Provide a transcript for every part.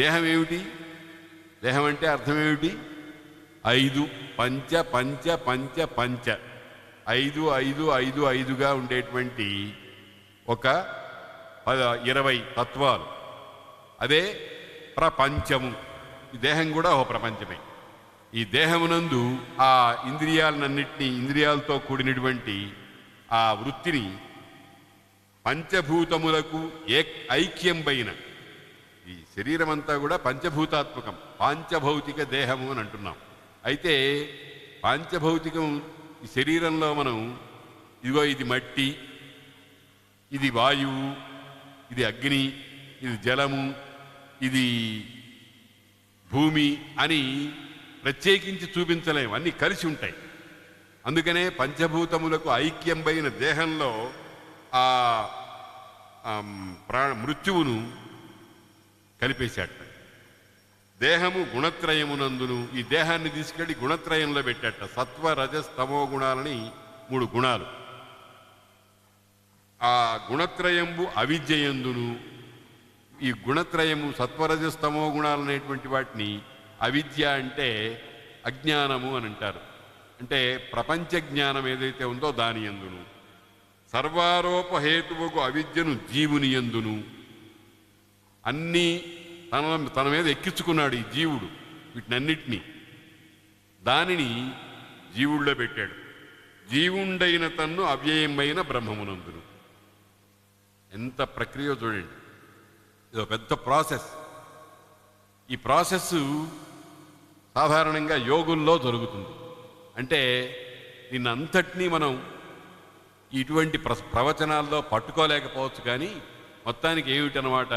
దేహం ఏమిటి? దేహం అంటే అర్థం ఏమిటి? 5 పంచ పంచ పంచ పంచ 5 5 5 5గా ఉండేటువంటి ఒక 20 తత్వాలు, అదే ప్రపంచము. ఈ దేహం కూడా ఒక ప్రపంచమే. ఈ దేహమునందు ఆ ఇంద్రియాలన్నింటినీ, ఇంద్రియాలతో కూడినటువంటి ఆ వృత్తిని పంచభూతములకు ఐక్యం పైన, ఈ శరీరం అంతా కూడా పంచభూతాత్మకం, పాంచభౌతిక దేహము అని అంటున్నాం. అయితే పాంచభౌతికం ఈ శరీరంలో మనం ఇదిగో ఇది మట్టి, ఇది వాయువు, ఇది అగ్ని, ఇది జలము, ఇది భూమి అని ప్రత్యేకించి చూపించలేము, అన్నీ కలిసి ఉంటాయి. అందుకనే పంచభూతములకు ఐక్యం పైన దేహంలో ఆ మృత్యువును కలిపేశాట. దేహము గుణత్రయమునందును, ఈ దేహాన్ని తీసుకెళ్లి గుణత్రయంలో పెట్టాట. సత్వ రజస్ తమో గుణాలని 3 గుణాలు. ఆ గుణత్రయంబు అవిద్యయందును, ఈ గుణత్రయము సత్వరజస్తమో గుణాలు అనేటువంటి వాటిని అవిద్య అంటే అజ్ఞానము అని అంటారు. అంటే ప్రపంచ జ్ఞానం ఏదైతే ఉందో దాని యందును, సర్వారోపహేతువుకు అవిద్యను జీవుని యందును, అన్నీ తన మీద ఎక్కించుకున్నాడు ఈ జీవుడు వీటినన్నిటినీ. దానిని జీవుల్లో పెట్టాడు. జీవుండైన తన్ను అవ్యయమైన బ్రహ్మమునందును. ఎంత ప్రక్రియ చూడండి, ఇది పెద్ద ప్రాసెస్. ఈ ప్రాసెస్ సాధారణంగా యోగుల్లో జరుగుతుంది. అంటే దీన్నంతటినీ మనం ఇటువంటి ప్రవచనాల్లో పట్టుకోలేకపోవచ్చు, కానీ మొత్తానికి ఏమిటనమాట,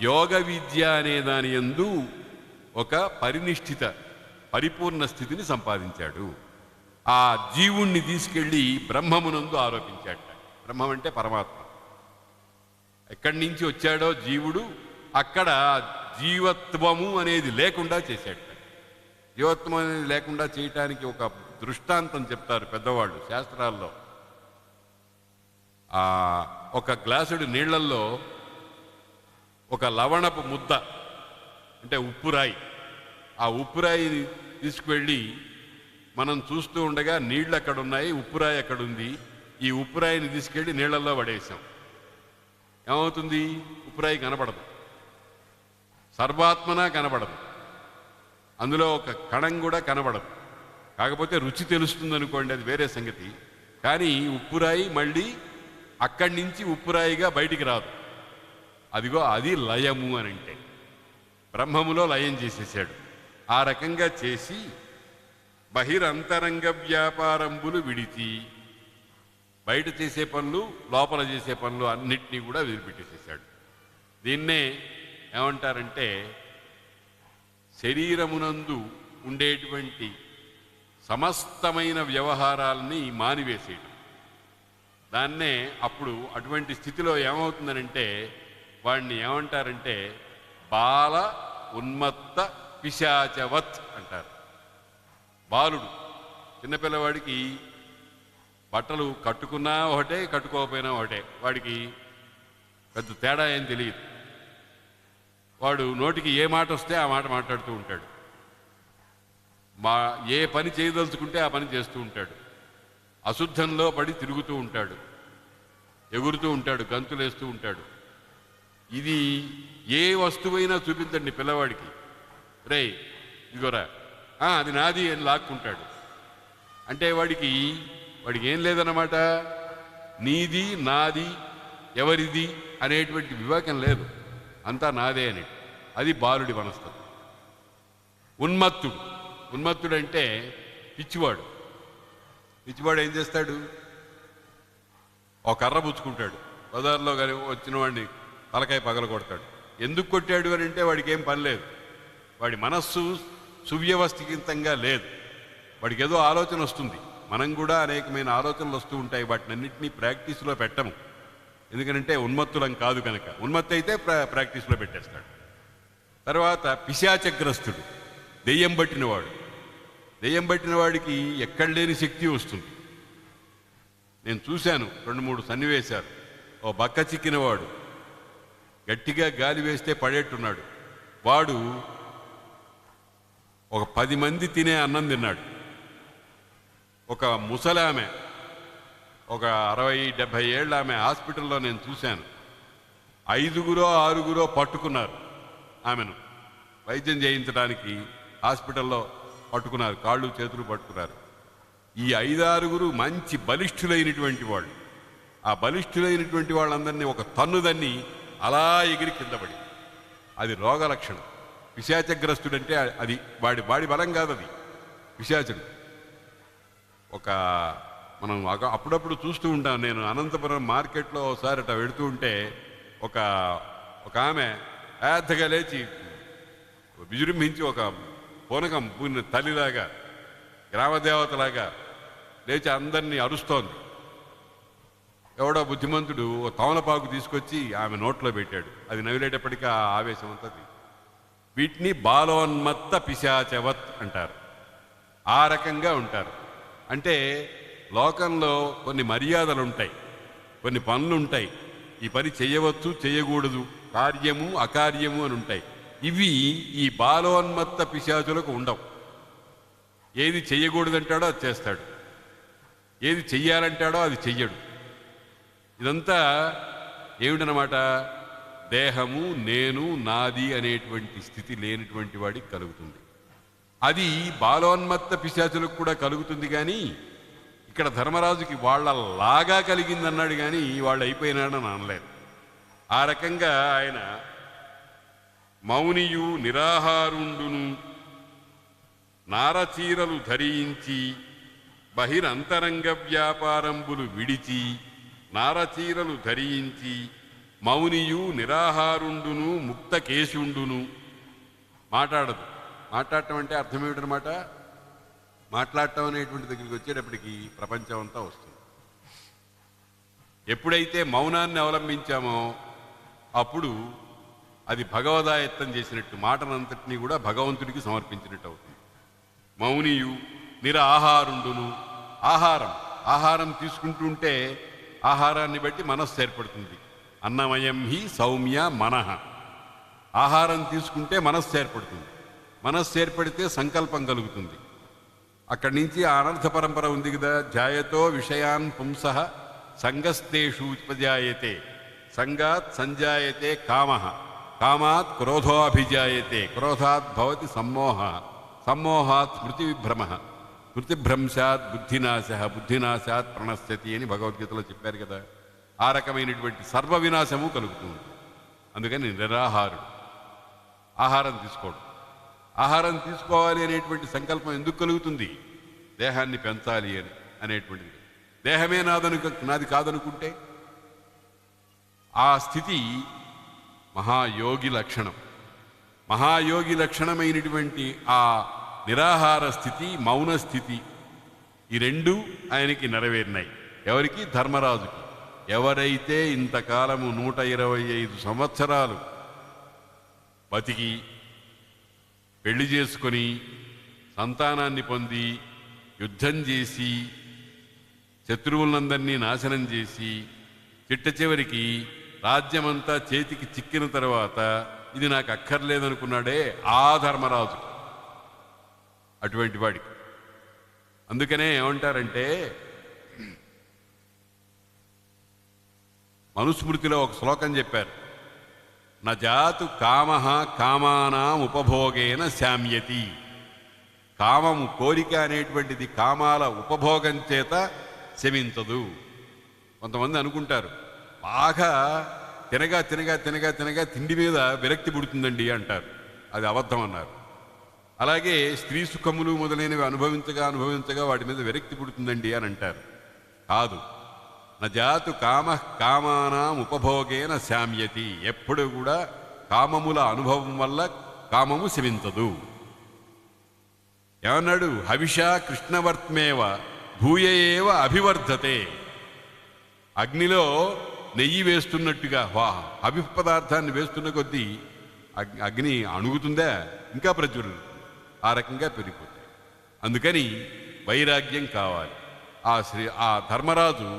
యోగ విద్య అనే దాని యందు ఒక పరినిష్ఠిత పరిపూర్ణ స్థితిని సంపాదించాడు. ఆ జీవుణ్ణి తీసుకెళ్ళి బ్రహ్మమునందు ఆరోపించాడు. బ్రహ్మం అంటే పరమాత్మ. ఎక్కడి నుంచి వచ్చాడో జీవుడు, అక్కడ జీవత్వము అనేది లేకుండా చేశాడు. జీవత్వం అనేది లేకుండా చేయటానికి ఒక దృష్టాంతం చెప్తారు పెద్దవాళ్ళు శాస్త్రాల్లో. ఒక గ్లాసుడు నీళ్లల్లో ఒక లవణపు ముద్ద, అంటే ఉప్పురాయి, ఆ ఉప్పురాయిని తీసుకువెళ్ళి మనం చూస్తూ ఉండగా నీళ్లు అక్కడున్నాయి, ఉప్పురాయి అక్కడుంది. ఈ ఉప్పురాయిని తీసుకెళ్ళి నీళ్లలో పడేసాం. ఏమవుతుంది? ఉప్పురాయి కనపడదు, సర్వాత్మన కనపడదు, అందులో ఒక కణం కూడా కనబడదు. కాకపోతే రుచి తెలుస్తుంది అనుకోండి, అది వేరే సంగతి. కానీ ఉప్పురాయి మళ్ళీ అక్కడి నుంచి ఉప్పురాయిగా బయటికి రాదు. అదిగో అది లయము అని అంటే బ్రహ్మములో లయం చేసేసాడు. ఆ రకంగా చేసి బహిరంతరంగ వ్యాపారంబులు విడిచి, బయట చేసే పనులు లోపల చేసే పనులు అన్నిటినీ కూడా వదిలిపెట్టేసేసాడు. దీన్నే ఏమంటారంటే శరీరమునందు ఉండేటువంటి సమస్తమైన వ్యవహారాలని మానివేసేయడం. దాన్నే అప్పుడు అటువంటి స్థితిలో ఏమవుతుందనంటే వాడిని ఏమంటారంటే బాల ఉన్మత్త పిశాచవత్ అంటారు. బాలుడు, చిన్నపిల్లవాడికి బట్టలు కట్టుకున్నా ఒకటే, కట్టుకోకపోయినా ఒకటే, వాడికి పెద్ద తేడా ఏం తెలియదు. వాడు నోటికి ఏ మాట వస్తే ఆ మాట మాట్లాడుతూ ఉంటాడు. ఏ పని చేయదలుచుకుంటే ఆ పని చేస్తూ ఉంటాడు. అశుద్ధంలో పడి తిరుగుతూ ఉంటాడు, ఎగురుతూ ఉంటాడు, గంతులేస్తూ ఉంటాడు. ఇది ఏ వస్తువైనా చూపించండి పిల్లవాడికి, రే ఇదిగోరా, అది నాది అని లాక్కుంటాడు. అంటే వాడికి ఏం లేదన్నమాట, నీది నాది ఎవరిది అనేటువంటి వివేకం లేదు, అంతా నాదే అని. అది బాలుడి మనస్తత్వం. ఉన్మత్తుడు అంటే పిచ్చివాడు. పిచ్చివాడు ఏం చేస్తాడు? ఒక కర్ర పుచ్చుకుంటాడు, బజార్లో కానీ వచ్చిన వాడిని తలకాయ పగల కొడతాడు. ఎందుకు కొట్టాడు అని అంటే వాడికి ఏం పని లేదు, వాడి మనస్సు సువ్యవస్థితంగా లేదు. వాడికి ఏదో ఆలోచన వస్తుంది. మనం కూడా అనేకమైన ఆలోచనలు వస్తూ ఉంటాయి, వాటిని అన్నింటినీ ప్రాక్టీస్లో పెట్టము. ఎందుకంటే ఉన్మత్తులం కాదు కనుక. ఉన్మత్తి అయితే ప్రాక్టీస్లో పెట్టేస్తాడు. తర్వాత పిశాచగ్రస్తుడు, దెయ్యం పట్టినవాడు. దెయ్యం పట్టిన వాడికి ఎక్కడ లేని శక్తి వస్తుంది. నేను చూశాను 2-3 సన్నివేశాలు. ఓ బక్క చిక్కినవాడు గట్టిగా గాలి వేస్తే పడేట్టున్నాడు, వాడు ఒక 10 మంది తినే అన్నం తిన్నాడు. ఒక ముసలామె, ఒక 60-70 ఏళ్ళ ఆమె హాస్పిటల్లో నేను చూశాను. 5-6 పట్టుకున్నారు ఆమెను వైద్యం చేయించడానికి. హాస్పిటల్లో పట్టుకున్నారు, కాళ్ళు చేతులు పట్టుకున్నారు. ఈ 5-6 మంచి బలిష్ఠులైనటువంటి వాళ్ళు. ఆ బలిష్ఠులైనటువంటి వాళ్ళందరినీ ఒక తన్నుదన్ని అలా ఎగిరి కింద పడి, అది రోగ లక్షణం. పిశాచగ్రస్తుడంటే అది వాడి బలం కాదు, అది పిశాచుడు. మనం అప్పుడప్పుడు చూస్తూ ఉంటాం. నేను అనంతపురం మార్కెట్లో ఒకసారి అట్లా వెళుతూ ఉంటే ఒక ఆమె పెద్దగా లేచి విజృంభించి ఒక పూనకం పూనిన తల్లిలాగా, గ్రామదేవతలాగా లేచి అందరినీ అరుస్తోంది. ఎవడో బుద్ధిమంతుడు ఓ తమలపాకు తీసుకొచ్చి ఆమె నోట్లో పెట్టాడు. అది నవిలేటప్పటికీ ఆ ఆవేశం అంతా. వీటిని బాలోన్మత్త పిశాచవత్ అంటారు. ఆ రకంగా ఉంటారు. అంటే లోకంలో కొన్ని మర్యాదలు ఉంటాయి, కొన్ని పనులు ఉంటాయి. ఈ పని చేయవచ్చు, చేయకూడదు, కార్యము అకార్యము అని ఉంటాయి. ఇవి ఈ బాలోన్మత్త పిశాచులకు ఉండవు. ఏది చెయ్యకూడదంటాడో అది చేస్తాడు, ఏది చెయ్యాలంటాడో అది చెయ్యడు. ఇదంతా ఏమిటనమాట? దేహము, నేను, నాది అనేటువంటి స్థితి లేనటువంటి వాడికి కలుగుతుంది. అది బాలోన్మత్త పిశాచులకు కూడా కలుగుతుంది. కానీ ఇక్కడ ధర్మరాజుకి వాళ్ళలాగా కలిగిందన్నాడు, కానీ వాళ్ళు అయిపోయినాడని అనలేదు. ఆ రకంగా ఆయన మౌనియు నిరాహారుండును నారచీరలు ధరించి బహిరంతరంగ వ్యాపారంబులు విడిచి, నారచీరలు ధరించి మౌనియు నిరాహారుండును ముక్తకేశుండును. మాట్లాడదు. మాట్లాడటం అంటే అర్థం ఏమిటనమాట? మాట్లాడటం అనేటువంటి దగ్గరికి వచ్చేటప్పటికి ప్రపంచం అంతా వస్తుంది. ఎప్పుడైతే మౌనాన్ని అవలంబించామో అప్పుడు అది భగవదాయత్తం చేసినట్టు, మాటనంతటినీ కూడా భగవంతుడికి సమర్పించినట్టు అవుతుంది. మౌనియు నిరాహారుండును. ఆహారం తీసుకుంటుంటే ఆహారాన్ని బట్టి మనస్సు ఏర్పడుతుంది. అన్నమయం హి సౌమ్య మనః. ఆహారం తీసుకుంటే మనస్సు ఏర్పడుతుంది. మనస్సు ఏర్పడితే సంకల్పం కలుగుతుంది. అక్కడి నుంచి అనర్థ పరంపర ఉంది కదా. జాయతో విషయాన్ పుంసః సంగస్తేషు ఉపజాయతే, సంగాత్ సంజాయతే కామః, కామాత్ క్రోధోభిజాయతే, క్రోధాత్ భవతి సమ్మోహః, సమ్మోహాత్ స్మృతి విభ్రమః, స్మృతిభ్రంశాత్ బుద్ధినాశః, బుద్ధినాశాత్ ప్రణశ్యతి అని భగవద్గీతలో చెప్పారు కదా. ఆ రకమైనటువంటి సర్వ వినాశము కలుగుతుంది. అందుకని నిరాహారుడు. ఆహారం తీసుకోడు. ఆహారం తీసుకోవాలి అనేటువంటి సంకల్పం ఎందుకు కలుగుతుంది? దేహాన్ని పెంచాలి అనేటువంటిది. దేహమే నాది కాదనుకుంటే ఆ స్థితి మహాయోగి లక్షణం. మహాయోగి లక్షణమైనటువంటి ఆ నిరాహార స్థితి, మౌన స్థితి, ఈ రెండు ఆయనకి నెరవేరినాయి. ఎవరికి? ధర్మరాజుకి. ఎవరైతే ఇంతకాలము 125 సంవత్సరాలు బతికి పెళ్లి చేసుకొని సంతానాన్ని పొంది యుద్ధం చేసి శత్రువులందరినీ నాశనం చేసి చిట్ట చివరికి రాజ్యమంతా చేతికి చిక్కిన తర్వాత ఇది నాకు అక్కర్లేదనుకున్నాడే ఆ ధర్మరాజు, అటువంటి వాడికి. అందుకనే ఏమంటారంటే, మనుస్మృతిలో ఒక శ్లోకం చెప్పారు. నజాతు కామః కామానాం ఉపభోగేన శామ్యతి. కామము, కోరిక అనేటువంటిది కామాల ఉపభోగం చేత శమించదు. కొంతమంది అనుకుంటారు బాగా తినగా తినగా తినగా తినగా తిండి మీద విరక్తి పుడుతుందండి అంటారు. అది అబద్ధం అన్నారు. అలాగే స్త్రీ సుఖములు మొదలైనవి అనుభవించగా అనుభవించగా వాటి మీద విరక్తి పుడుతుందండి అని అంటారు. కాదు. నజాతు కామః కామానాం ఉపభోగేన శామ్యతి. ఎప్పుడు కూడా కామముల అనుభవం వల్ల కామము శమించదు. ఏమన్నాడు? హవిషా కృష్ణవర్త్మేవ భూయ ఏవ అభివర్ధతే. అగ్నిలో నెయ్యి వేస్తున్నట్టుగా హవి పదార్థాన్ని వేస్తున్న కొద్దీ అగ్ని అణుగుతుందా, ఇంకా ప్రజ్వరుతుంది. ఆ రకంగా పెరిగిపోతాయి. అందుకని వైరాగ్యం కావాలి. ఆ ధర్మరాజు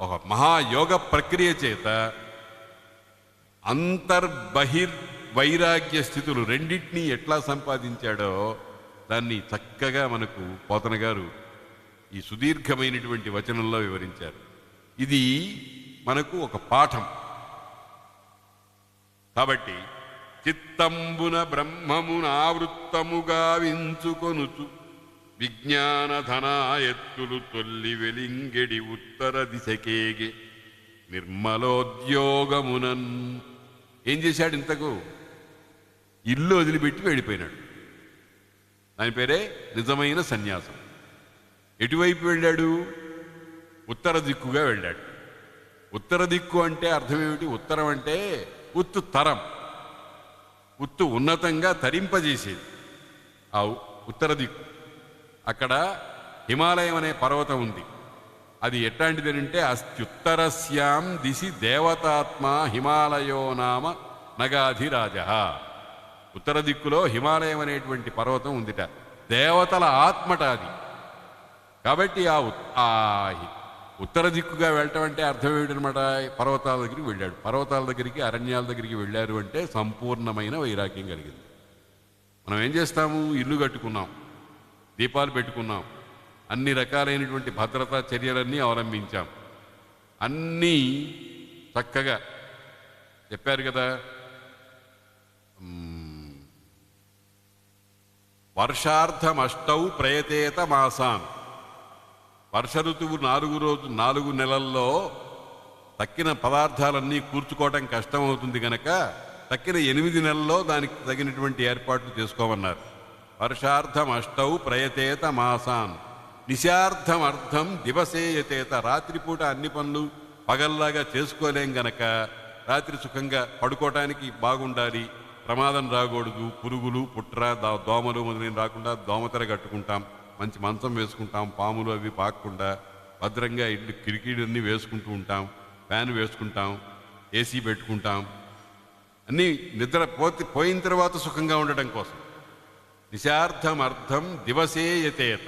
ఒక మహాయోగ ప్రక్రియ చేత వైరాగ్య స్థితులు రెండింటినీ ఎట్లా సంపాదించాడో దాన్ని చక్కగా మనకు పోతన గారు ఈ సుదీర్ఘమైనటువంటి వచనంలో వివరించారు. ఇది మనకు ఒక పాఠం. కాబట్టి చిత్తంబున బ్రహ్మమున ఆవృత్తముగా వించుకొనుచు విజ్ఞానధనాయత్తులు తొల్లి వెలింగెడి ఉత్తర దిశకేగే నిర్మలోద్యోగమునన్. ఏం చేశాడు ఇంతకు? ఇల్లు వదిలిపెట్టి వెళ్ళిపోయినాడు. దాని పేరే నిజమైన సన్యాసం. ఎటువైపు వెళ్ళాడు? ఉత్తర దిక్కుగా వెళ్ళాడు. ఉత్తర దిక్కు అంటే అర్థం ఏమిటి? ఉత్తరం అంటే ఉత్తు తరం, ఉత్తు ఉన్నతంగా తరింపజేసేది ఆ ఉత్తర దిక్కు. అక్కడ హిమాలయం అనే పర్వతం ఉంది. అది ఎట్లాంటిదేనంటే అస్త్యుత్తరస్యాం దిశి దేవతాత్మ హిమాలయో నామ నగాధిరాజ. ఉత్తర దిక్కులో హిమాలయం అనేటువంటి పర్వతం ఉందిట. దేవతల ఆత్మట అది. కాబట్టి ఆ ఉత్తర దిక్కుగా వెళ్ళటం అంటే అర్థం ఏమిటనమాట? పర్వతాల దగ్గరికి వెళ్ళాడు. పర్వతాల దగ్గరికి, అరణ్యాల దగ్గరికి వెళ్ళారు అంటే సంపూర్ణమైన వైరాగ్యం కలిగింది. మనం ఏం చేస్తాము? ఇల్లు కట్టుకున్నాం, దీపాలు పెట్టుకున్నాం, అన్ని రకాలైనటువంటి భద్రతా చర్యలన్నీ అవలంబించాం, అన్నీ చక్కగా చెప్పారు కదా. వర్షార్థమష్టౌ ప్రయతేత మాసాన్. వర్ష ఋతువు 4 నెలల్లో తక్కిన పదార్థాలన్నీ కూర్చుకోవటం కష్టమవుతుంది కనుక తక్కిన 8 నెలల్లో దానికి తగినటువంటి ఏర్పాట్లు చేసుకోమన్నారు. వర్షార్థం అష్టౌ ప్రయతేత మాసాన్ నిశార్థం అర్థం దివసేయతేత. రాత్రిపూట అన్ని పనులు పగల్లాగా చేసుకోలేం గనక రాత్రి సుఖంగా పడుకోవటానికి బాగుండాలి, ప్రమాదం రాకూడదు, పురుగులు పుట్ర దోమలు మొదలైన రాకుండా దోమతెర కట్టుకుంటాం, మంచి మంచం వేసుకుంటాం, పాములు అవి పాకకుండా భద్రంగా ఇల్లు కిటికీలన్నీ వేసుకుంటూ ఉంటాం, ఫ్యాన్ వేసుకుంటాం, ఏసీ పెట్టుకుంటాం, అన్నీ నిద్ర పోయిన తర్వాత సుఖంగా ఉండటం కోసం. నిశార్థం అర్థం దివసేయతేత.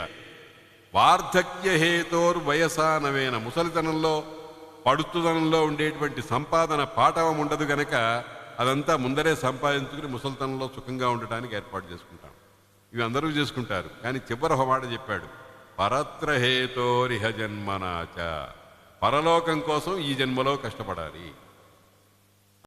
వార్ధక్యహేతోర్వయసానవేన. ముసలితనంలో పడుతుదనంలో ఉండేటువంటి సంపాదన పాటవం ఉండదు గనక అదంతా ముందరే సంపాదించుకుని ముసలితనంలో సుఖంగా ఉండటానికి ఏర్పాటు చేసుకుంటాం. ఇవి అందరూ చేసుకుంటారు. కానీ చివరి ఒక మాట చెప్పాడు, పరత్రహేతోరిహ జన్మనాచ. పరలోకం కోసం ఈ జన్మలో కష్టపడాలి.